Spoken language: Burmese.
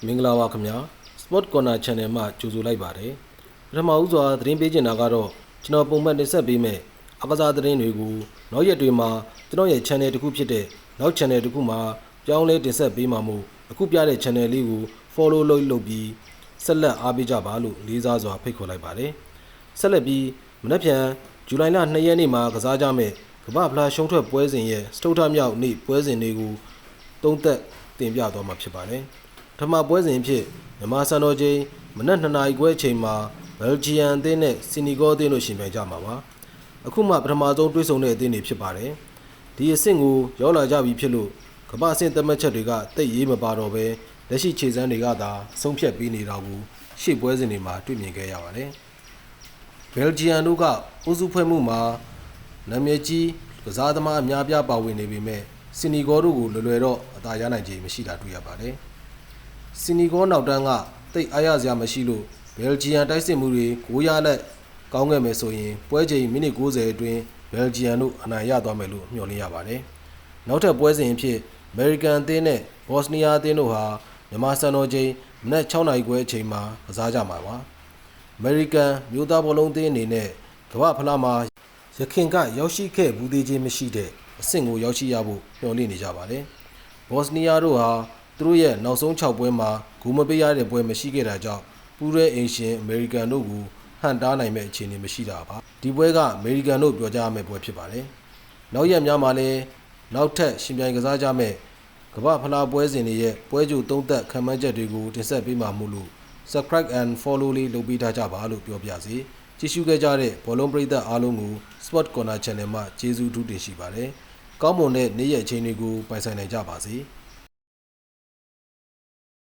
မင်္ဂလာပါခင်ဗျာ Sport Corner Channel မှာကြိုဆိုလိုက်ပါတယ်ပထမဦးစွာသတင်းပေးချင်တာကတော့ကျွန်တော်ပုံမှန်တင်ဆက်ပေးမယ်အကစားသတင်းတွေကိုနောက်ရက်တွေမှာကျွန်တော်ရဲ့ channel တစ်ခုဖြစ်တဲ့နောက် channel တစ်ခုမှာပြောင်းလဲတင်ဆက်ပေးမှာမို့အခုပြတဲ့ channel လေးကို follow လုပ်ပြီးဆက်လက်အားပေးကြပါလို့လေးစားစွာဖိတ်ခေါ်လိုက်ပါတယ်ဆက်လက်ပြီးမနက်ဖြန်ဇူလိုင်လ2ရက်နေ့မှာကစားကြမယ့်ကမ္ဘာ့ဖလားရှုံးထွက်ပွဲစဉ်ရဲ့စတုထမြောက်နေ့ပွဲစဉ်တွေကိုသုံးသက်တင်ပြသွားမှာဖြစ်ပါတယ်ပထမပွဲစဉ်ဖြစ်မြန်မာစံတော်ချိန်မနက်2နာရီခွဲအချိန်မှာဘယ်လ်ဂျီယံအသင်းနဲ့စီနီဂေါအသင်းတို့ရှင်ပြိုင်ကြမှာပါအခုမှပထမဆုံးတွေ့ဆုံတဲ့အသင်းတွေဖြစ်ပါတယ်ဒီအဆင့်ကိုရောက်လာကြပြီဖြစ်လို့ကမ္ဘာအဆင့်သတ်မှတ်ချက်တွေကတိတ်ရေးမပါတော့ပဲလက်ရှိခြေစမ်းတွေကသာဆုံးဖြတ်ပေးနေတာကိုရှေ့ပွဲစဉ်တွေမှာတွေ့မြင်ခဲ့ရပါတယ်ဘယ်လ်ဂျီယံတို့ကအုပ်စုဖွဲ့မှုမှာနာမည်ကြီးကစားသမားအများပြားပါဝင်နေပေမဲ့စီနီဂေါတို့ကိုလွယ်တော့အသာရနိုင်ခြေမရှိတာတွေ့ရပါတယ်စီနီဂေါနောက်တန်းကတိတ်အားရစရာမရှိလို့ဘယ်လ်ဂျီယံတိုက်စစ်မှုတွေ9ရလက်ကောင်းခဲ့မယ်ဆိုရင်ပွဲချိန်မိနစ်90အတွင်းဘယ်လ်ဂျီယံတို့အနိုင်ရသွားမယ်လို့မျှော်လင့်ရပါတယ်နောက်ထပ်ပွဲစဉ်အဖြစ်အမေရိကန်အသင်းနဲ့ဘော့စနီးယားအသင်းတို့ဟာမြန်မာစံတော်ချိန်မနက်6နာရီခွဲအချိန်မှာကစားကြမှာပါအမေရိကန်မြို့သားဘောလုံးအသင်းအနေနဲ့ကမ္ဘာ့ဖလားမှာရခင်ကရောက်ရှိခဲ့ဘူးသေးခြင်းမရှိတဲ့အဆင့်ကိုရောက်ရှိရဖို့မျှော်လင့်နေကြပါတယ်ဘော့စနီးယားတို့ဟာသူတို့ရဲ့နောက်ဆုံး6ပွဲမှာဂိုးမပေးရတဲ့ပွဲမရှိခဲ့တာကြောင့်ပူးရဲအင်ရှင်အမေရိကန်တို့ကိုဟန်တားနိုင်မဲ့အခြေအနေမရှိတာပါဒီပွဲကအမေရိကန်တို့ပြောကြရမယ့်ပွဲဖြစ်ပါတယ်နောက်ရက်များမှာလည်းနောက်ထပ်ရှင်ပြိုင်ကစားကြမယ့်ကမ္ဘာ့ဖလားပွဲစဉ်တွေရဲ့ပွဲကြိုသုံးသက်ခံမှန်းချက်တွေကိုတင်ဆက်ပေးမှာမို့လို့ subscribe and follow လေးလုပ်ပေးထားကြပါလို့ပြောပြစီကြည့်ရှုခဲ့ကြတဲ့ဘောလုံးပရိသတ်အားလုံးကို Sport Corner Channel မှာကျေးဇူးထူးတင်ရှိပါတယ်ကောင်းမွန်တဲ့နေ့ရက်အချိန်တွေကိုပိုင်ဆိုင်နိုင်ကြပါစေ